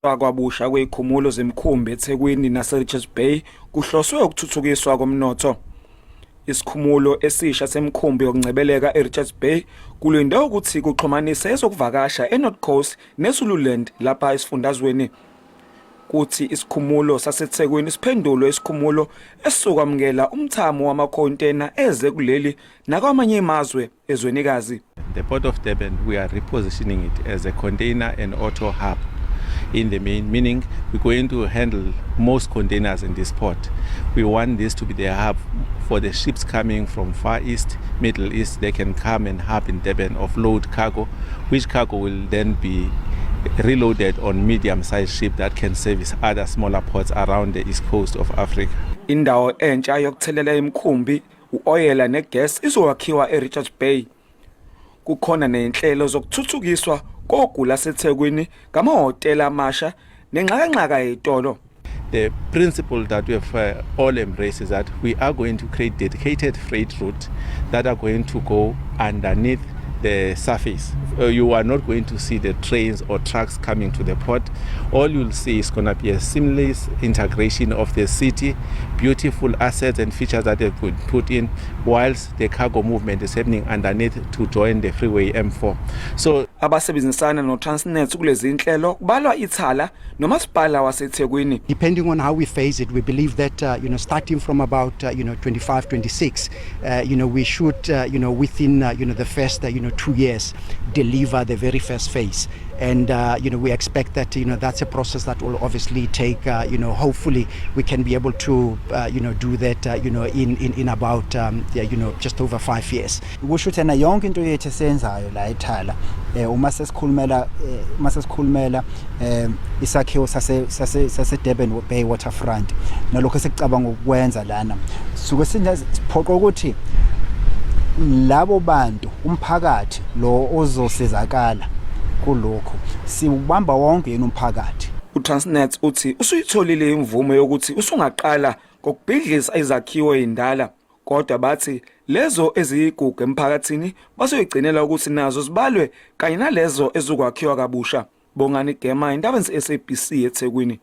Kwabusha kwezikhumulo zemkhumbi eThekwini naseRichards Bay kuhloswe ukuthuthukiswa komnotho. Isikhumulo esisha semkhumbi yokungcebeleka eRichards Bay kulindwe ukuthi kuxhumanise ezokuvakasha eNorth Coast neZululand lapha esifundazweni. Kuthi isikhumulo saseThekwini siphendulo isikhumulo esisukamukela umthamo wamacontainer eze kuleli nakwamanye amazwe ezwenikazi. The Port of Durban, we are repositioning it as a container and auto hub. In the main, meaning we're going to handle most containers in this port. We want this to be the hub for the ships coming from Far East, Middle East. They can come and hub in Durban, offload cargo, which cargo will then be reloaded on medium-sized ship that can service other smaller ports around the east coast of Africa. Indawo entsha yokuthelela imkhumbi, uoyela negas izowakhiwa eRichards Bay. Kukhona nezinhlelo zokuthuthukiswa kogu laseThekwini ngamahhotela amasha nenxakanxaka yezitolo. The principle that we have all embraced is that we are going to create dedicated freight routes that are going to go underneath the surface. You are not going to see the trains or trucks coming to the port. All you'll see is going to be a seamless integration of the city, beautiful assets and features that have been put in, whilst the cargo movement is happening underneath to join the freeway M4. So abasebenzisana no-Transnet kulezinhlelo kubalwa ithala nomasipala waseThekwini. Depending on how we phase it, we believe that starting from about 25, 26, we should within the first 2 years deliver the very first phase, and we expect that that's a process that will obviously take hopefully we can be able to do that in about just over 5 years. Kusho ukuthi na yonke into yethu esenzayo la eThala uma sesikhulumela isakhiwo sase Durban Bay waterfront nalokho esicabanga ukwenza lana suke siphoqa ukuthi labo bantu umphakathi lo ozosizakala kulokho siubamba wonke yena umphakathi. uTransnet uthi usuyitholile imvume yokuthi usungaqala ngokubhidliza izakhiwo ezindala, kodwa bathi lezo eziyigugu emphakathini basoyigcinela ukuthi nazo zibalwe kanye nalezo ezokwakhiwa kabusha. Bongani Gema, Indaba SABC eThekwini.